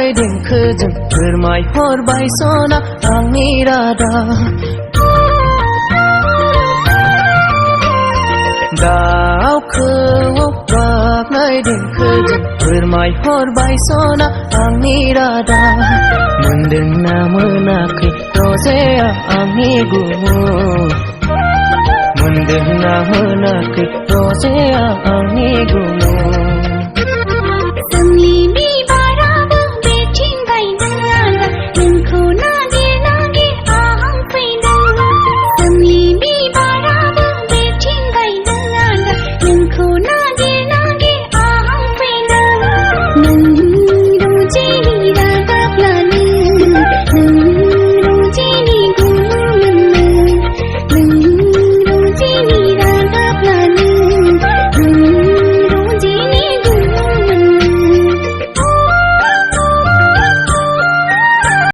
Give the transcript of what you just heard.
Gabnai Dengkhejwng फोरमायहरबाय सना आंनि रादाब Daou Kwo Gabnai Dengkhejwng फोरमायहरबाय सना आंनि रादाब मोनदोंना मोनाखै रजेया आंनि गुमुर मोनदोंना मोनाखै रजेया आंनि गुमुर